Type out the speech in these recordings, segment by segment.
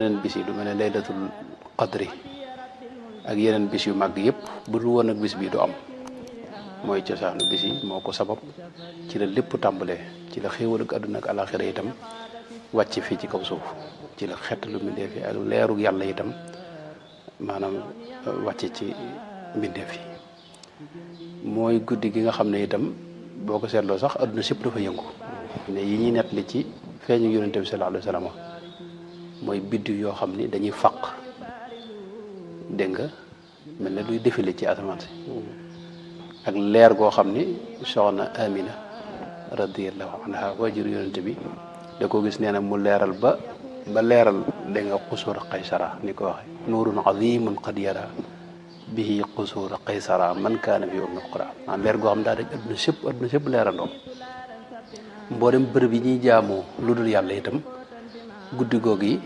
yeneen bis yi lu mel ne laylatul qadri ak yeneen bis yu màgg yëpp bu dul woon ak bis bi du am mooy cosaanu bis yi moo ko sabab ci la lépp tàmbalee ci la xéewal ak àdduna ak alaxira itam wàcc fii ci kaw suuf ci la xett lu mbindeef yi ak leerug yàlla itam maanaam wàcc ci mbindeef yi mooy guddi gi nga xam ne itam boo ko seetloo sax àdduna sépp dafa yëngu ne yi ñuy nettali ci feeñu yonente bi sallallahu alayhi wa sallam mooy biddiw yoo xam ni dañuy faq dégg nga mel ne luy défilé ci asamaan si ak leer goo xam ni soxna Amina radiyallahu anha waajur yonente bi da ko gis nee na mu leeral ba leeral dégg nga xusuura qaysara ni ko waxe nuurun azimun qad yara bihi xusuura qaysara man kaana fi ummil qura leer goo xam daa daj adduna sépp leerandoo mboolem bërëb yi ñuy jaamoo lu dul yàlla itam guddi googu yi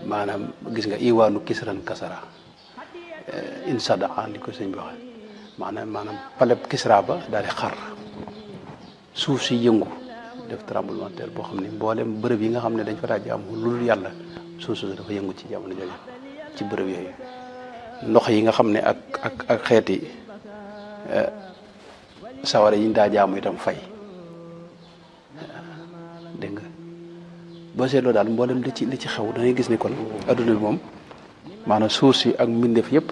maanaam gis nga iwaanu kisran kasara insadaa ni ko sëñ bi waxe maanaam paleb kisra ba daal di xar suuf si yëngu def tremblement de terre boo xam ne mboolem bërëb yi nga xam ne dañ fa daa jaamu lu dul yàlla suuf si dafa yëngu ci jamono jooju ci bërëb yooyu ndox yi nga xam ne ak xeeti sawara yi ñu daa jaamu itam fay dégg nga boo seetloo daal mboolem li ci xew da ngay gis ni kon adduna bi moom maanaam suuf si ak mbindeef yëpp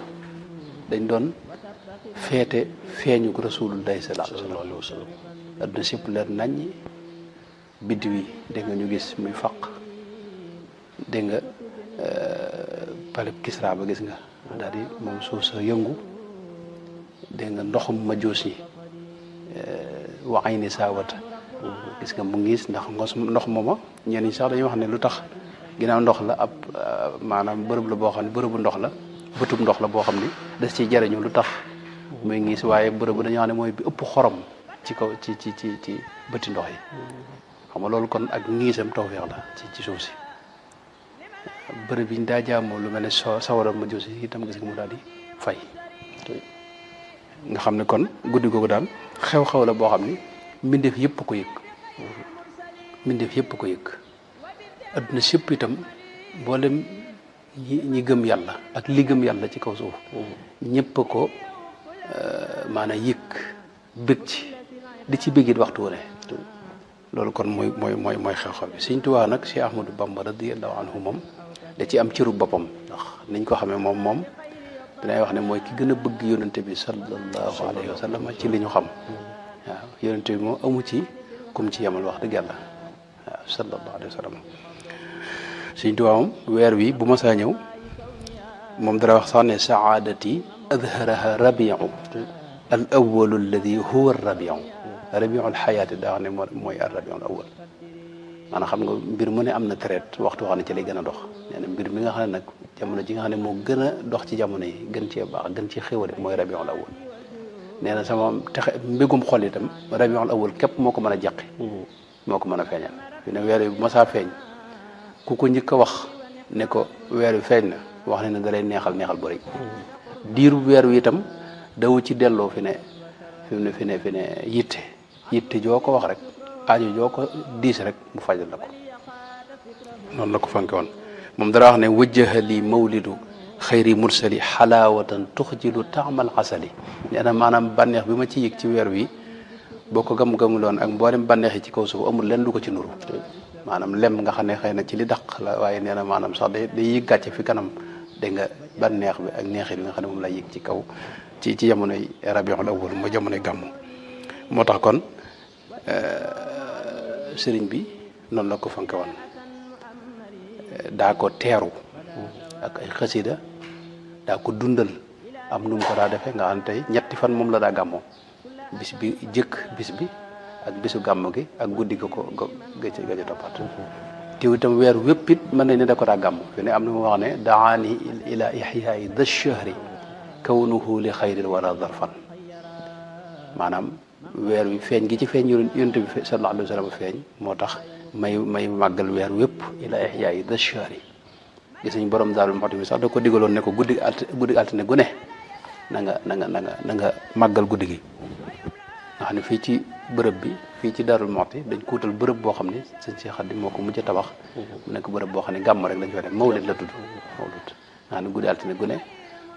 dañ doon feete feeñu ko rasulullahi sallallahu alayhi wa sallam adduna si yëpp leer naññi biddiw yi dégg nga ñu gis muy faq dégg nga paleb Kisra ba gis nga daal di moom suuf sa yëngu dégg nga ndoxum majuus yi waxay ni saawata gis nga mu ngiis ndax ndox mooma ñenn ñi sax dañuy wax ne lu tax ginnaaw ndox la ab maanaam bërëb la boo xam ne bërëbu ndox la bëtub ndox la boo xam ni des ci jariñu lu tax muy ngiis waaye bërëbu dañoo xam ne mooy bi ëpp xorom ci kaw ci bëti ndox yi xam nga loolu kon ak ngiisam tawfeex la ci suuf si bërëb yi ñu daa jaamoo lu mel ne sawara ma josi itam gis nga mu daal di fay nga xam ne kon guddi googu daal xew-xew la boo xam ni mbindeef yëpp ko yëg mbindeef yëpp ko yëg adduna sépp itam mboolem ñi gëm yàlla ak li gëm yàlla ci kaw suuf ñëpp ko maanaam yëg bëgg ci di ci bëggit waxtu wu ne loolu kon mooy xew-xew bi Sëñ Tuubaa nag Cheikh Ahmadou Bamba radiyallahu anhu moom da ci am cëru boppam ndax niñ ko xamee moom dinay wax ne mooy ki gën a bëgg yonente bi sallallahu alayhi wa sallam ci li ñu xam waaw yonente bi moom amu ci kum ci yemal wax dëgg yàlla waaw sallallahu alayhi wa sallam Sëñ Tuubaa moom weer wi bu ma saa ñëw moom dara wax sax ne saadati adharaha rabiu al awalu alladi huwa rabiu rabiul xayaati daa wax ne mooy ar rabiul awal maanaam xam nga mbir mu ne am na traite waxtu wax ne ci lay gën a dox nee na mbir mi nga xam ne nag jamono ji nga xam ne moo gën a dox ci jamono yi gën cee baax gën cee xéwale mooy rabiul awal nee na sama texe mbégum xol itam rabiul awal képp moo ko mën a jàqi moo ko mën a feeñal fi ne weer wi bu ma saa feeñ ku ko njëkk a wax ne ko weer wi feeñ na wax ne da lay neexal bu rëy diiru weer wi itam dawu ci delloo fi ne yitte joo ko wax rek aajo joo ko diis rek mu fajal la ko noonu la ko fanke woon moom dara wax ne wajjaha li mawlidu xayri mursali xalaawatan tuxjilu taamal asali nee na maanaam bànneex bi ma ci yëg ci weer wi boo ko gam-gamuloon ak mboolem bànneex yi ci kaw suuf amul lenn lu ko ci nuru maanaam lem nga xam ne xëy na ci li daq la waaye nee na maanaam sax day yëg gàcce fi kanam dégg nga bànneex bi ak neexit bi nga xam ne moom lay yëg ci kaw ci jamonoy rabiul awwal mooy jamonoy gàmmu moo tax kon sëriñ bi noonu la ko fanke woon daa ko teeru ak ay xasida daa ko dundal am nu mu ko daa defee nga xam ne tey ñetti fan moom la daa gàmmoo bis bi jëkk bis bi ak bisu gàmm gi ak guddi ga ko ga toppat teew itam weer wépp it mën nañ ne da ko daa gàmm fi ne am na mu wax ne daani ila ihyaai da shahri kawnuhu li xayril wara zarfan maanaam weer wi feeñ gi ci feeñ yonent bi sallallahu alayhi wa sallam feeñ moo tax may màggal weer wépp ila ihyaai da shahri gis nañ borom Daaru Muxti bi sax da ko digaloon ne ko guddi altine gu ne na nga màggal guddi gi nga xam ne fii ci bërëb bi fii ci Darou Mouhty dañ ko wutal bërëb boo xam ne sëñ Cheikh Khadim moo ko mujj a tabax mu nekk bërëb boo xam ne gàmm rek lañ fa def mawlid la tudd mawlid nga xam ne guddi altine gu ne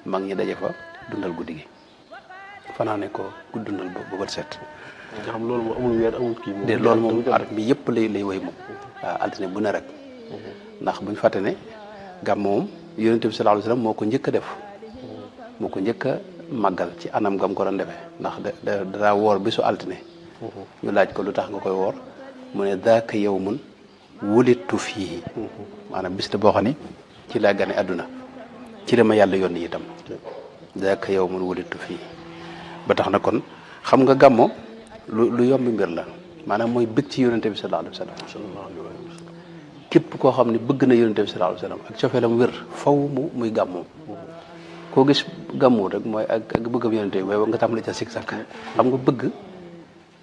mag ñi daje fa dundal guddi gi fanaane ko ku dundal ba bët set nga xam loolu moom amul weer amul kii moom de loolu moom at bi yëpp lay woy moom waaw altine bu ne rek ndax buñ fàtte ne gàmm moom yonent bi sallallahu alayhi wasallam moo ko njëkk a def moo ko njëkk a màggal ci anam gam ko doon defee ndax daa woor bisu altine ñu laaj ko lu tax nga koy woor mu ne daaka yawmun wulidtu fiihi maanaam bis la boo xam ne ci laa gane àdduna ci la ma yàlla yónni itam daaka yawmun wulidtu fiihi ba tax na kon xam nga gàmmo lu yomb mbir la maanaam mooy bëgg ci yonente bi sallallahu alayhi wasallam képp koo xam ne bëgg na yonente bi sallallahu alayhi wasallam ak cofeelam wér faw muy gàmmoo koo gis gàmmu rek mooy ak bëggam yonente bi mooy nga tàmbali ca sik sak xam nga bëgg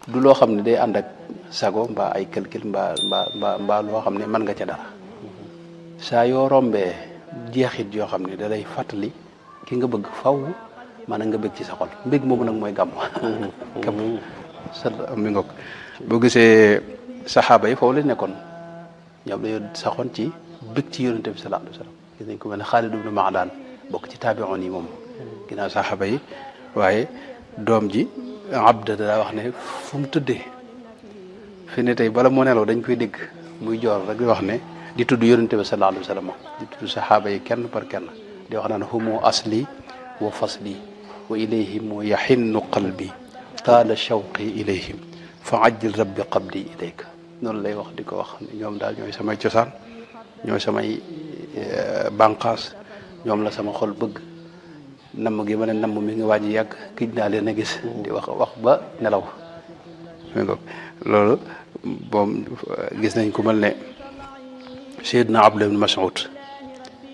du loo xam ne day ànd ak sago mbaa ay calcul mbaa loo xam ne mën nga ca dara saa yoo rombee jeexit yoo xam ne da lay fàttali ki nga bëgg faw maanaam nga bëgg ci sa xol mbég moomu nag mooy gàmm képp sa mi ngoog boo gisee saxaaba yi foofu lañ nekkoon ñoom dañoo saxoon ci bëgg ci yonente bi sallallahu alayhi wasallam gis nañ ko mel ne Xaalid ibn Ma'dan bokk ci taabi'oon yi moom ginnaaw saxaaba yi waaye doom ji abda daa wax ne fu mu tëddee fi ne tey bala moo nelaw dañ koy dégg muy joor rek di wax ne di tudd yonente bi sallallahu alayhi wasallam di tudd saxaaba yi kenn par kenn di wax naan humu asli wa fasli wa ilayhim yaxinnu qalbi taala shawqi ilayhim fa ajjil rabbi qabdi ilayka noonu lay wax di ko wax ñoom daal ñooy samay cosaan ñooy samay bànqaas ñoom la sama xol bëgg namm gi ma ne namm mi ngi wàññi yàgg kij naa leen a gis di wax ba nelaw loolu boom gis nañ ku mel ne Seydina Abdullah ibn Mas'ud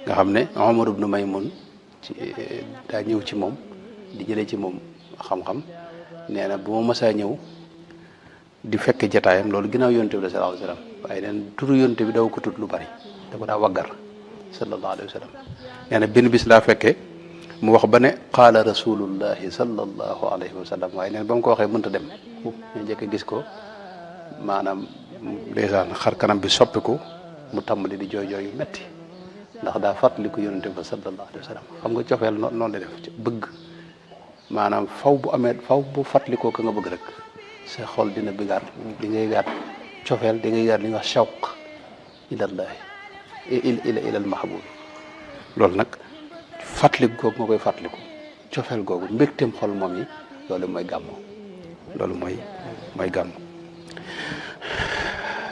nga xam ne Umar ibn Maymun ci daa ñëw ci moom di jëlee ci moom xam-xam nee na bu ma masaa ñëw di fekk jataayam loolu ginnaaw yonte bi la sallallahu alayhi wasallam waaye neen turu yonte bi daw ko tut lu bari da ko daa waggar sallallahu alayhi wasallam nee na benn bis laa fekkee mu wax ba ne qaala rasulullahi sallallahu alayhi wasallam waaye neen ba mu ko waxee mënta dem ñu njëkk a gis ko maanaam ndeysaan xar kanam bi soppiku mu tàmbali di jooy jooy yu metti ndax daa fàttaliku yonente bi sallallahu alayhi wasallam xam nga cofeel noonu la def bëgg maanaam faw bu fàttalikoo ka nga bëgg rek sa xol dina bëggaat di ngay gaat cofeel di ngay gaat li ñuy wax shawq ilallahi ilal mahbub loolu nag fàttaliku googu nga koy fàttaliku cofeel googu mbégteem xol moom yi loolu mooy gàmmu loolu mooy gàmmu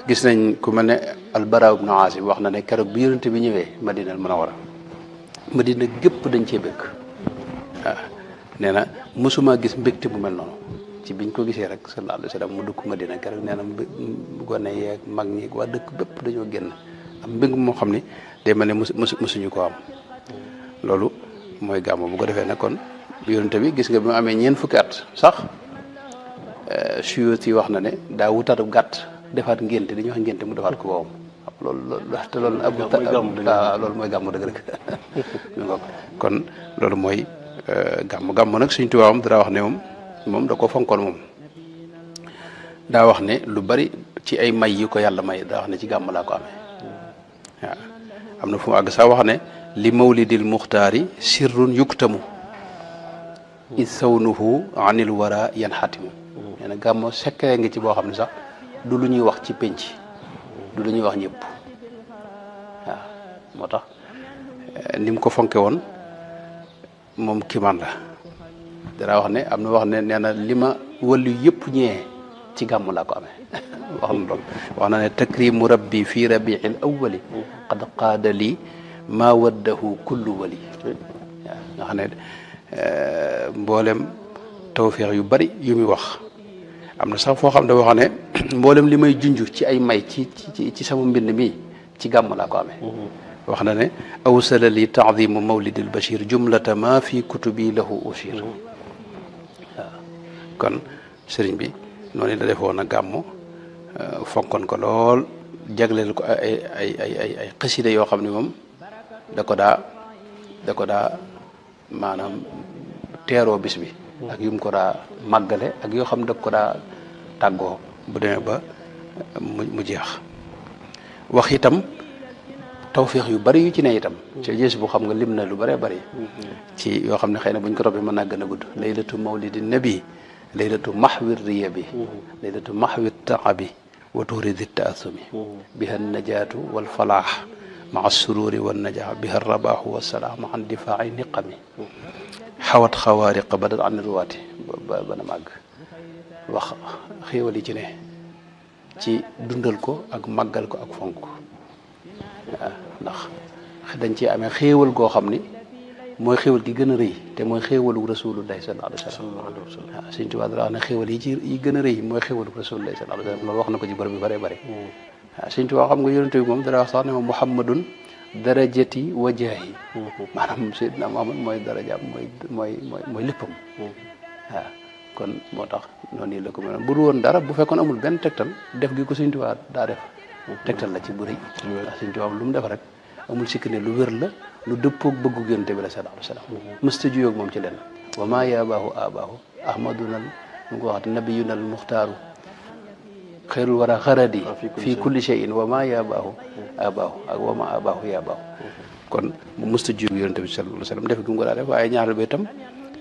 gis nañ ku mel ne Al-Bara ibn Azib wax na ne keroog bi yonente bi ñëwee Madina Munawwara Madina gépp dañ cee bëgg waaw nee na mosuma gis mbégte bu mel noonu ci biñ ko gisee rek sallallahu alayhi wa sallam mu dugg Madina keroog nee na gone yeeg mag ñi waa dëkk bépp dañoo génn am mbég moo xam ne day mel ne mosuñu ko am loolu mooy gàmmu bu ko defee nag kon yonente bi gis nga bi mu amee ñeent fukki at sax suyuti wax na ne daa wutaat gàtt defaat ngénte dañuy wax ngénte mu defaat ko boobam loolu te loolu loolu mooy gàmmu dëgg rek kon loolu mooy gàmmu nag suñ tubaabam dara wax ne moom da ko fonkoon moom daa wax ne lu bari ci ay may yi ko yàlla may daa wax ne ci gàmm laa ko amee waaw am na fu mu àgg sax wax ne li mawlidil muxtaari sirrun yuktamu is sawnuhu anil wara yan xatimu nee na gàmmo secret ngi ci boo xam ne sax du lu ñuy wax ci penc du lu ñuy wax ñëpp waaw moo tax ni mu ko fonke woon moom kiman la dara wax ne am na wax ne nee na li ma wàllu yëpp ñëwee ci gàmm laa ko amee wax na loolu wax na ne takrimu rabbi fi rabiil awwali qad qaada li maa waddahu kullu wali waaw nga xam ne mboolem tawféex yu bari yu muy wax am na sax foo xam ne wax ne mboolem li may junj ci ay may ci sama mbind mi ci gàmm laa ko amee wax na ne awsala li taadimu mawlidil bashir jumlata ma fi kutubi lahu ushir waaw kon sëriñ bi noonu la defoon a gàmmu fonkoon ko lool jagleel ko ay xasida yoo xam ne moom da ko daa maanaam teeroo bis bi ak yum ko daa màggale ak yoo xam ne daf ko daa tàggoo bu demee ba mu jeex. wax itam tawféex yu bari yu ci ne itam ci gis bu xam nga lim na lu bëree bëri ci yoo xam ne xëy na buñ ko toppee mën naa gën a gudd laylatu mawlidi nabi laylatu mahwi riyabi laylatu mahwi taabi wa turidi taasumi biha najaatu wal falaax maa sururi wan najaa biha rabaaxu wasalaax maa difaai niqami xawat xawaariqa badat an ruwaati bana màgg wax xéewal yi ci ne ci dundal ko ak màggal ko ak fonk waaw ndax dañ ci amee xéewal goo xam ni mooy xéewal gi gën a rëy te mooy xéewalu rasulullahi sallallahu alayhi wa sallam waaw Sëñ Tuubaa dara wax ne xéewal yi gën a rëy mooy xéewalu rasulullahi sallallahu alayhi wa sallam loolu wax na ko ci bërëb yu bëree bëri waaw Sëñ Tuubaa xam nga yonent bi moom dara wax sax ne moom muhammadun darajati wajaahi maanaam Seydina Muhammad mooy darajaam mooy léppam waaw kon moo tax noonu la ko mën bu dul woon dara bu fekkoon amul benn tegtal def gi ko Sëñ Tuubaa daa def tegtal la ci bu rëy ndax Sëñ Tuubaa lu mu def rek amul sikki ne lu wér la lu dëppoog bëggu Yonent bi la sallallahu alayhi wa sallam mësta juyoog moom ci lenn wa maa yaabaahu abaahu ahmadunal mu ko waxati nabiyunal muxtaaru xeyrul wara xaradi fii kulli shay'in wa maa yaabaahu abaahu ak wa maa abaahu yaabaahu kon mu mësta juyoog Yonent bi sallallahu alayhi wa sallam def gi mu ko daa def waaye ñaareel ba itam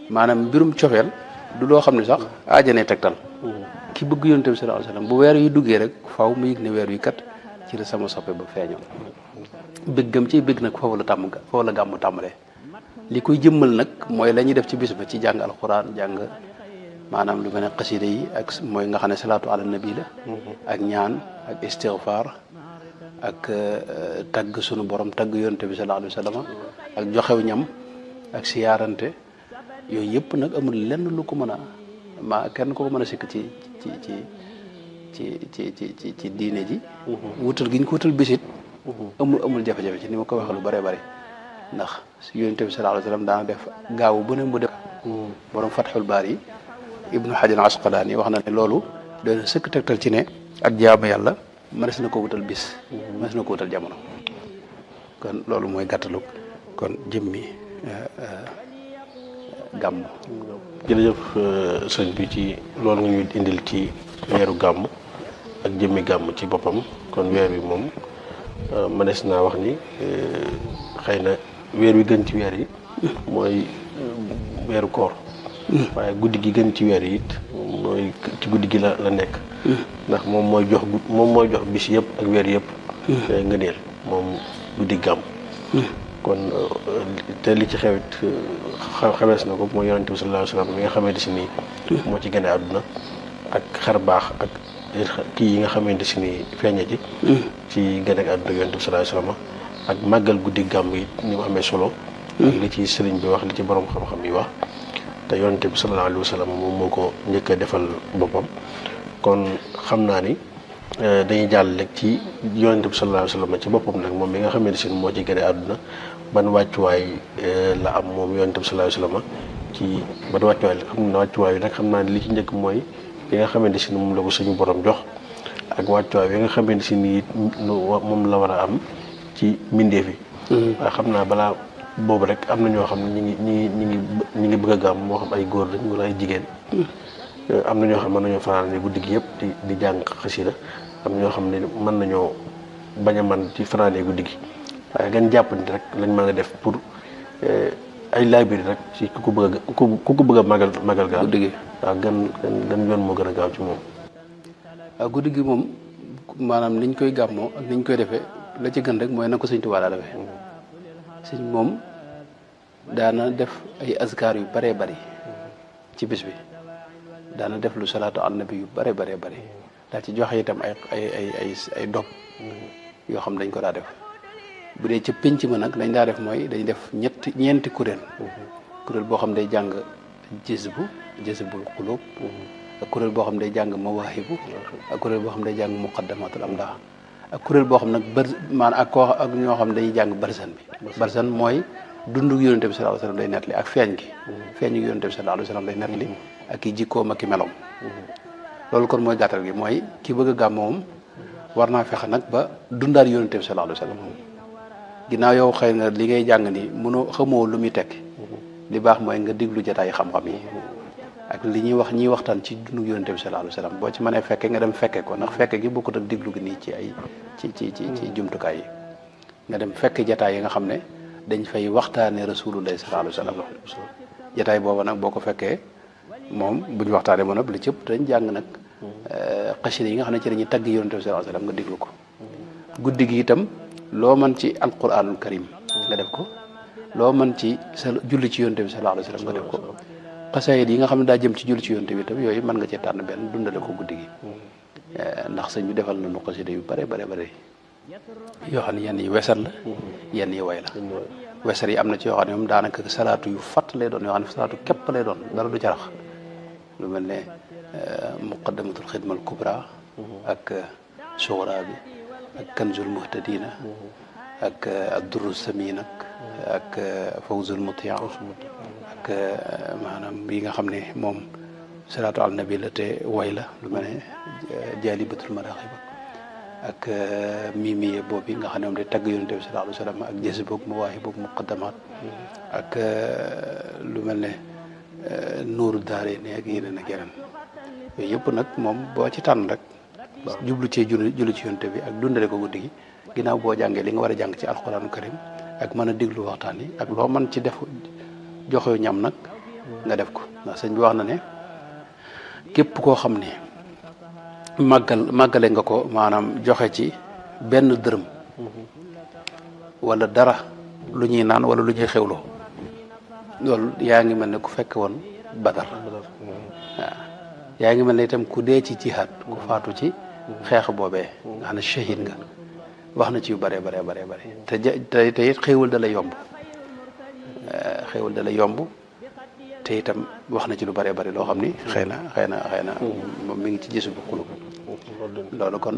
maanaam mbirum cofeel du loo xam ne sax aajanee tegtal ki bëgg Yonent bi sallallahu alayhi wa sallam bu weer yu duggee rek faaw mu yëg ne weer yu kat ci la sama soppe ba feeñoon bëggam ci bëgg nag foofu la gàmmu tàmbalee li koy jëmmal nag mooy la ñuy def ci bis ba ci jàng alxuraan jàng maanaam lu mel ne xasida yi ak mooy nga xam ne salaatu ala nabi la ak ñaan ak istighfar ak tagg sunu borom tagg Yonent bi sallallahu alayhi wa sallam ak joxew ñam ak siyaarante yooyu yëpp nag amul lenn lu ko mën a kenn ko mën a sikk ci diine ji wutal gi ñu ko wutal bisit amul jafe-jafe ci ni ma ko waxee lu bëree bëri ndax Yonent bi sallallahu alayhi wa sallam daana def gaawu bu ne mu def borom Fathul Baari Ibnu Hajar Asqalaani wax na ne loolu doy na sëkk tegtal ci ne ak jaamu yàlla mënees na ko wutal bis mënees na ko wutal jamono kon loolu mooy gàttalu kon jëmmi gàmm. jërëjëf sëñ bi ci loolu nga ñuy indil ci weeru gàmm ak jëmmi gàmm ci boppam kon weer wi moom mënees naa wax ni xëy na weer wi gën ci weer yi mooy weeru koor waaye guddi gi gën ci weer yi it mooy ci guddi gi la nekk ndax moom mooy jox bis yëpp ak weer yëpp ngëneel moom guddi gàmm kon te li ci xewit xamees na ko mooy Yonent bi sallallahu alayhi wa sallam mi nga xamante si nii moo ci gane àdduna ak xar baax ak kii yi nga xamante si nii feeña ci gane ak àdduna Yonent bi sallallahu alayhi wa sallam ak màggal guddi gàmm yi ni mu amee solo ak li ci sëriñ bi wax li ci borom xam-xam yi wax te Yonent bi sallallahu alayhi wa sallam moom moo ko njëkk a defal boppam kon xam naa ni dañuy jàll rek ci Yonent bi sallallahu alayhi wa sallam ci boppam nag moom mi nga xamante si moo ci gane àdduna ban wàccuwaay la am moom Yonent bi sallallahu alayhi wa sallam ci ban wàccuwaay la xam na wàccuwaay yi nag xam naa ne li ci njëkk mooy li nga xamante si moom la ko suñu borom jox ak wàccuwaay yi nga xamante si ni moom la war a am ci mbindeef yi waaye xam naa balaa boobu rek am na ñoo xam ne ñi ngi bëgg a gàmm moo xam ay góor lañ wala ay jigéen am na ñoo xam ne mën nañoo fanaan ni guddi gi yëpp di jàng xasida am na ñoo xam ne mën nañoo bañ a man ci fanaanee guddi gi waaye gan jàppante rek lañ mën a def pour ay laabiri rek ci ku ko bëgg a magal gaaw guddi gi waaw gan yoon moo gën a gaaw ci moom waaw guddi gi moom maanaam niñ koy gàmmoo ak niñ koy defee la ci gën rek mooy na ko Sëñ Tuubaa daa defee sëñ moom daana def ay azkar yu bëree bëri ci bis bi daana def lu salaatu an nabi yu bëree bëri daa ci joxe itam ay dog yoo xam dañ ko daa def bu dee ca pénc ma nag lañ daa def mooy dañ def ñeenti kuréel boo xam day jàng jazbul qulub ak kuréel boo xam day jàng mawaahibu ak kuréel boo xam day jàng muqaddamatul amdah ak kuréel boo xam nag ak ñoo xam dañuy jàng barzan bi barzan mooy dundu Yonent bi sallallahu alayhi wa sallam day nettali ak feeñu Yonent bi sallallahu alayhi wa sallam day nettali ak i jikkoom ak i meloom loolu kon mooy gàttal gi mooy ki bëgg a gàmm moom war naa fexe nag ba dundaat Yonent bi sallallahu alayhi wa sallam ginnaaw yow xëy na li ngay jàng ni xamoo lu muy tekk li baax mooy nga diglu jataay xam-xam yi ak li ñuy wax ñiy waxtaan ci dundu yonente bi sallallahu alayhi wasallam boo ci mënee fekke nga dem fekke ko ndax fekke gi bokkut ak diglu gi nii ci ay ci jumtukaay yi nga dem fekke jataay yi nga xam ne dañ fay waxtaane rasulullahi sallallahu alayhi wasallam jataay booba nag boo ko fekkee moom bu ñu waxtaanee ba noppi li ci ëpp dañ jàng nag xasida yi nga xam ne ci dañuy tagg yonente bi sallallahu alayhi wasallam nga diglu ko guddi gi itam loo mën ci alquranul karim nga def ko loo mën ci sa julli ci yonente bi sallallahu alayhi wasallam nga def ko xasaayid yi nga xam ne daa jëm ci julli ci yonente bi itam yooyu mën nga cee tànn benn dundale ko guddi gi ndax sëñ bi defal nañu xasida yu bare yoo xam ne yenn yi wesar la yenn yi way la wesar yi am na ci yoo xam ne moom daanaka salaatu yu fatt lay doon yoo xam ne salaatu képp lay doon dara du carax lu mel ne muqaddamatul xidmal kubra ak sughra bi ak kanzul muhtadina ak addurru samin ak fawzul mutia ak maanaam yi nga xam ne moom salaatu al nabi la te way la lu mel ne jaalibatul maraaxib ak mimiye boobu nga xam ne moom day tagg yonente bi sallallahu alayhi wasallam ak jësi boog mawaahi boog muqaddamaat ak lu mel ne nuuru daare ne ak yeneen ak yeneen yooyu yëpp nag moom boo ci tànn rek jublu ci julli ci yonente bi ak dundale ko guddi gi ginnaaw boo jàngee li nga war a jàng ci alxuraanu karim ak mën a déglu waxtaan yi ak loo mën ci def joxe ñam nag nga def ko ndax sëñ bi wax na ne képp koo xam ne màggale nga ko maanaam joxe ci benn dërëm wala dara lu ñuy naan wala lu ñuy xewloo loolu yaa ngi mel ne ku fekk woon badar waaw yaa ngi mel ne itam ku dee ci jihaad ku faatu ci xeex boobee nga xam ne shahid nga wax na ci yu bare te it xéewal da la yomb te itam wax na ci lu bare loo xam ni xëy na moom mi ngi ci gisu bu xulub loolu kon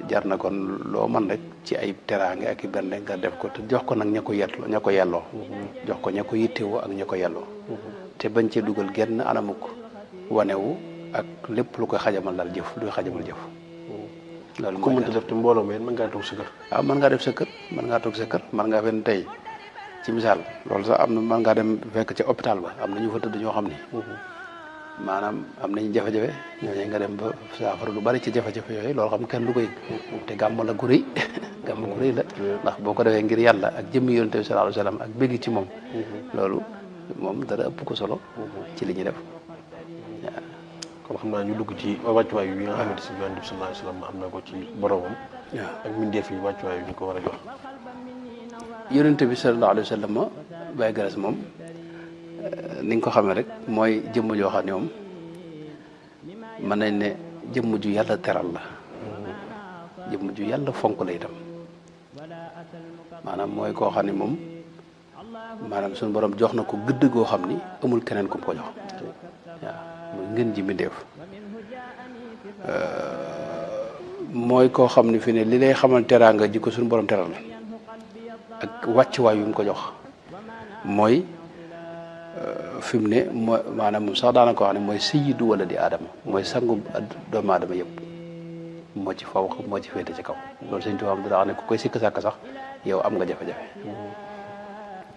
jar na kon loo man rek ci ay teraange ak i bernde nga def ko te jox ko nag ña ko yelloo jox ko ña ko yittewoo ak ña ko yelloo te bañ cee dugal genn anamuk wanewu ak lépp lu koy xajamal daal jëf luy xajamal jëf loolu ku mënta def te mbooloo mi mën ngaa toog sa kër waaw mën ngaa def sa kër mën ngaa toog sa kër mën ngaa fen tey ci misaal loolu sax am na mën ngaa dem fekk ca hôpital ba am na ñu fa tëdd ñoo xam ni maanaam am nañu jafe-jafe ñooñu nga dem ba saafara lu bari ci jafe-jafe yooyu loolu xam kenn du ko yëg te gàmm la gu rëy gàmm gu rëy la ndax boo ko defee ngir yàlla ak jëmmi yonent bi sallallahu alayhi wasallam ak bëgg ci moom loolu moom dara ëpp ko solo ci li ñuy def waaw kon xam naa ñu dugg ci wàccuwaay yi nga xamante si yonent bi sallallahu alayhi wasallam am na ko ci boromam ak mbindeef yi wàccuwaay yi ñu ko war a jox yonent bi sallallahu alayhi wasallam Baye Garas moom ni nga ko xamee rek mooy jëmm joo xam ne moom mën nañ ne jëmm ju yàlla teral la jëmm ju yàlla fonk la itam maanaam mooy koo xam ne moom maanaam suñu borom jox na ko gëdd goo xam ni amul keneen ku ko jox waaw muy ngën ji mbindéef mooy koo xam ne fi ne li lay xamal teraanga ji ko suñu borom teral ak wàccuwaay yu mu ko jox mooy fi mu ne mooy maanaam moom sax daanaka wax ne mooy sayyidu wala di aadama mooy sangu doomu aadama yëpp moo ci faw moo ci féete ci kaw loolu sëñ Tuubaa dara wax ne ku koy sikk sàkk sax yow am nga jafe-jafe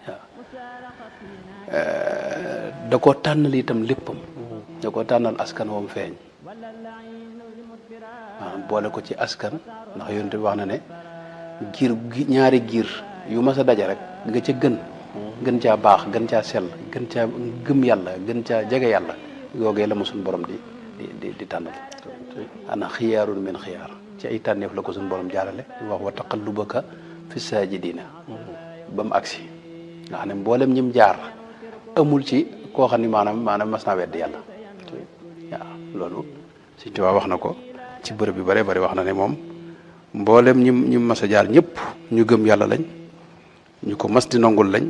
waaw da koo tànnal itam léppam da koo tànnal askan woom feeñ maanaam boole ko ci askan ndax yonent bi wax na ne giir ñaari giir yu mas a daje rek nga ca gën caa baax gën caa sell gën caa gëm yàlla gën caa jege yàlla yoogee la ma suñu borom di tànnal ana xiyaarun min xiyaar ci ay tànneef la ko suñu borom jaarale wax wa taqallubaka fi saajidina ba mu agsi nga xam ne mboolem ñim jaar amul ci koo xam ne maanaam mas naa weddi yàlla waaw loolu Sëñ Tuubaa wax na ko ci bërëb bi bare wax na ne moom mboolem ñim mas a jaar ñëpp ñu gëm yàlla lañ ñu ko mas di nongul lañ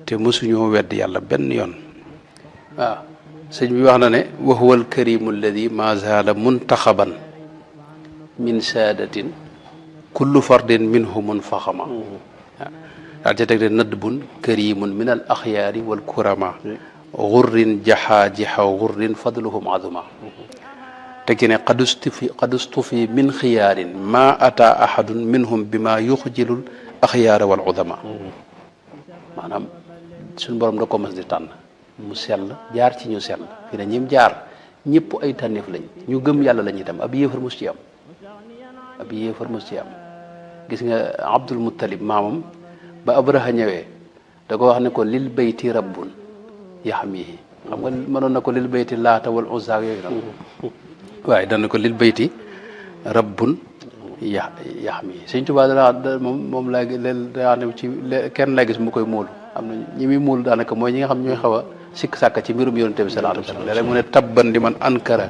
te mësuñoo wedd yàlla benn yoon waaw sëñ bi wax na ne wa huwa alkarimu alladi ma zaala muntaxaban min saadatin kullu fardin minhu munfaxama waaw daal ca teg de nëdd bun karimun min al axyaari wal kurama gurrin jaxa gurrin fadluhum azuma teg ci ne qadustufi min xiyaarin ma ata ahadun minhum bima yuxjilul axyaara wal udama maanaam suñu borom da ko mas di tànn mu sell jaar ci ñu sell fi ne ñim jaar ñëpp ay tànneef lañ ñu gëm yàlla la ñuy dem ab yéefar mos ci am ab yéefar mos ci am gis nga Abdul Muttalib maamam ba Abraha ñëwee da ko wax ne ko lil bayti rabbun yaxmihi xam nga mënoon na ko lil bayti laata wal uzza yooyu noonu waaye dana ko lil bayti rabbun yaxmihi Sëñ Tuubaa moom laa daa ne ci kenn laa gis mu koy muulu am na ñi muy muulu daanaka mooy ñi nga xam ñooy xaw a sikk sàkk ci mbirum yonente bi sallallahu alayhi wa sallam léeg-léeg mu ne tabban li man ankara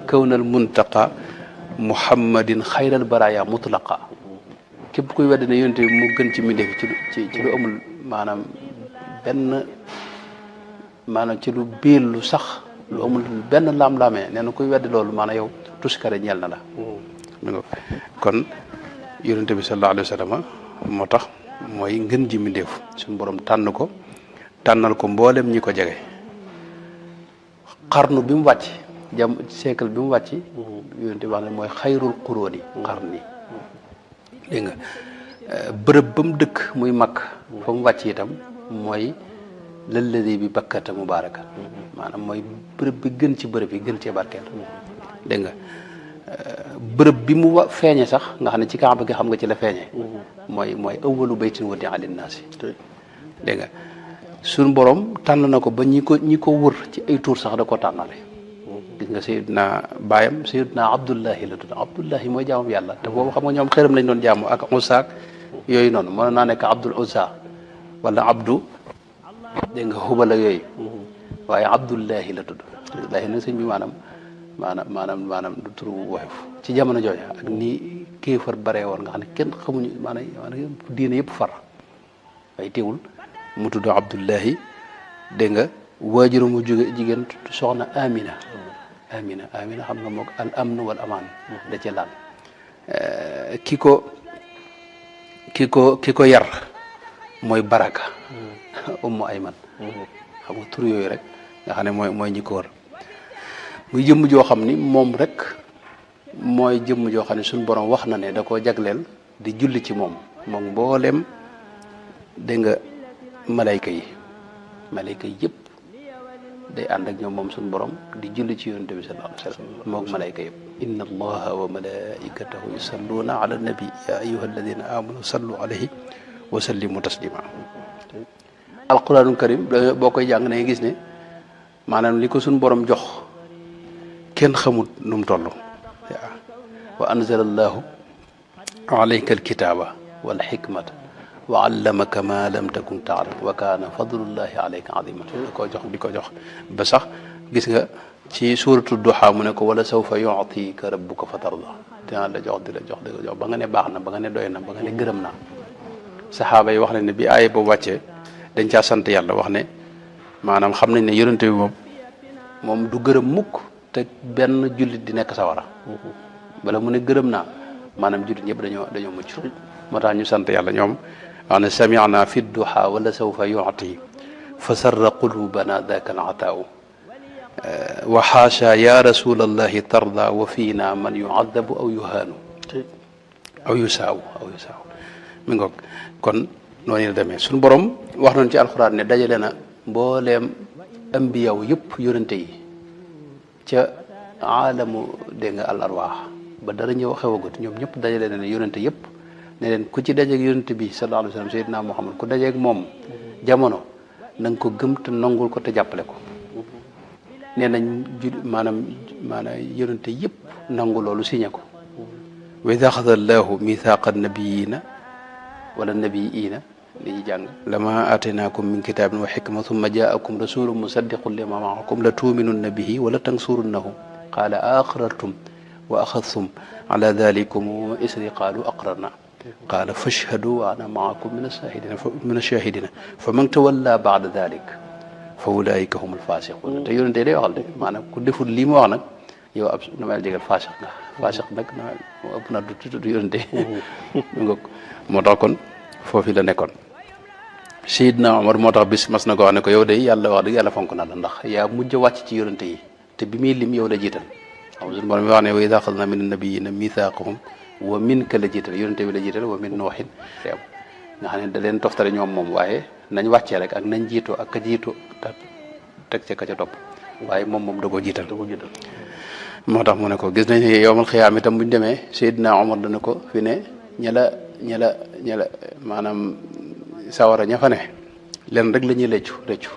kawnal muntaqa muhammadin xayral baraya mutlaqa képp kuy weddi ne yonente bi mu gën ci mbindeef ci lu amul maanaam ci lu biir lu sax lu amul benn laam-laamee nee na kuy weddi loolu maanaam yow tuskare ñeel na la kon yonente bi sallallahu alayhi wa sallam moo tax mooy ngën ji mbindeef suñu borom tànn ko tànnal ko mboolem ñi ko jege xarnu bi mu wàcc siècle bi mu wàcc yonente bi wax ne mooy xayrul quróoni xarni dégg nga bërëb ba mu dëkk muy mag fa mu wàcc itam mooy lalladi bi bakkata mubaaraka maanaam mooy bërëb bi gën ci bërëb yi gën cee barkeel dégg nga bërëb bi mu feeñe sax nga xam ne ci Kaaba gi xam nga ci la feeñe mooy awwalu baytin wudi'a linnaasi dégg nga suñ borom tànn na ko ba ñi ko wër ci ay tuur sax da ko tànnale gis nga Seydina baayam Seydina Abdullahi la tudd Abdullahi mooy jaamam yàlla te boobu xam nga ñoom xëram lañ doon jaamu ak Uzza yooyu noonu mën naa nekk Abdul Uzza wala Abdu dégg nga Hubal ak yooyu waaye Abdullahi la tudd Abdullahi nag sëñ bi maanaam du turu woyof ci jamono jooju ak ni kéefar baree woon nga xam ne kenn xamuñu maanaam diine yëpp far waaye teewul mu tudd Abdullahi dégg nga waajuru mu jóge jigéen soxna Amina xam nga mook al amn wal amaan da ci laal ki ko yar mooy Baraka Ummu Ayman xam nga tur yooyu rek nga xam ne mooy ñi ko wër muy jëmm joo xam ni moom rek mooy jëmm joo xam ne suñu borom wax na ne da koo jagleel di julli ci moom mbooleem dégg nga malayka yi yëpp day ànd ak ñoom moom suñu borom di julli ci yonente bi sallallahu alayhi wa sallam moog malayka yëpp inna allaha wa malaikatahu yusalluna ala nabi ya ayuha alladina amanu sallu alayhi wa sallimu taslima alquranul karim boo koy jàng ne gis ne maanaam li ko suñu borom jox kenn xamut nu mu toll wa anzala allahu alayka alkitaba wal hikmata wa allamaka ma lam takun taalam wa kaana fadlullahi alayka aziman di ko jox ba sax gis nga ci suuratu duha mu ne ko wala sawfa yu'tika rabbuka fatarda dinaa la jox di la jox ba nga ne baax na ba nga ne doy na ba nga ne gërëm naa saxaaba yi wax nañ ne bi aaya boobu wàccee dañ caa sant yàlla wax ne maanaam xam nañ ne yonente bi moom du gërëm mukk te benn jullit di nekk sawara bala mu ne gërëm naa maanaam jullit ñëpp dañoo mucc moo tax ñu sant yàlla ñoom wax ne sami'na fi duha wala sawfa yu'ti fa sarra qulubana daka al ataau wa xaasha ya rasulallahi tarda wa fiina man yu'adabu aw yuhaanu aw yusaaw mi ngoog kon noonu la demee suñu borom wax nañ ci alxuraan ne dajale na mbooleem ambiyaw yëpp yonente yi ca aalamu dégg nga al arwaax ba dara ñëw xewagut ñoom ñëpp dajale na ne yonente yëpp ne leen ku ci dajeeg yonente bi sallallahu alayhi wa sallam sayyidina Muhammad ku dajeeg moom jamono na nga ko gëm te nangul ko te jàppale ko nee nañ maanaam yonente yëpp nangu loolu signé ko wa idha akhadha allahu mithaqa nabiyina wala nabiyiina li ñu jàng lama ataynakum min kitabin wa hikma thumma jaakum rasulun musaddiqun lima ma'akum la tu'minunna bihi wala tansurunnahu qala aqrartum wa akhadhtum ala dhalikum isri qalu aqrarna qala fashhadu wa ana ma'akum min ash-shahidina faman tawalla ba'da dhalik fa ulaika humul fasiqun te yonente day waxal de maanaam ku deful lii ma wax nag yow ab na may jégal fasiq nga fasiq nag na ëpp na du yonente moo tax kon foofu la nekkoon Seydina Omar moo tax bis mas na ko wax ne ko yow de yàlla wax dëgg yàlla fonk na la ndax yaa mujj a wàcc ci yonente yi te bi muy lim yow la jiital xam suñu borom mi wax ne wa idha akhadna min an-nabiyyina mithaqahum wa minka la jiital yonente bi la jiital wa min nooxin nga xam ne da leen toftale ñoom moom waaye nañ wàccee rek ak nañ jiitoo ak ka jiitoo te teg ca ka ca topp waaye moom da koo jiital. da ko jiital. moo tax mu ne ko gis nañ ne yowmal xiyaam itam bu ñu demee Seydina Omar dana ko fi ne ña la maanaam sawara ña fa ne leen rek la ñuy rëccu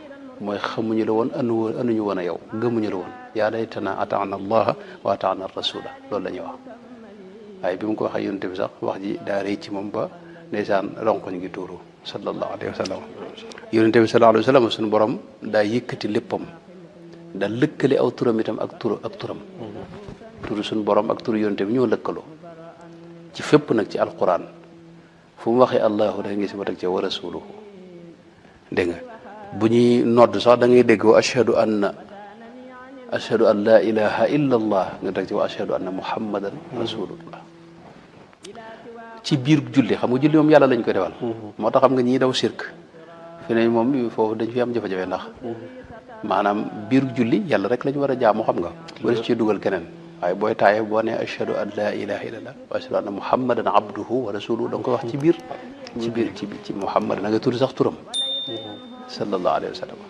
mooy xamuñu la woon anuñu woon a yow gëmuñu la woon yaa laytana ataana allaha wa ataana rasula loolu la ñuy wax waaye bi mu ko waxee yonent bi sax wax ji daa rëy ci moom ba ndeysaan ronkoñ ngi tuuru sallallahu alayhi wa sallam yonent bi sallallahu alayhi wa sallam suñu borom daa yëkkati léppam daa lëkkale aw turam itam ak turam turu suñu borom ak turu yonent bi ñoo lëkkaloo ci fépp nag ci alquran fu mu waxee allahu da nga gis ba teg ca wa rasuluhu dégg nga bu ñuy nodd sax da ngay dégg wa ashhadu an la ilaha illa allah nga teg ci wa ashhadu anna muhammadan rasulullah ci biir julli xam nga julli moom yàlla lañ koy defal moo tax xam nga ñiy daw sirk fi ne moom foofu dañ fi am jafe-jafe ndax maanaam biir julli yàlla rek lañu war a jaamu xam nga ba ci dugal keneen waaye booy taaye boo ne ashhadu an la ilaha illallah wa ashhadu anna muhammadan abduhu wa rasuluhu da nga koy wax ci biir ci muhammad da nga tudd sax turam sallallahu alayhi wa sallam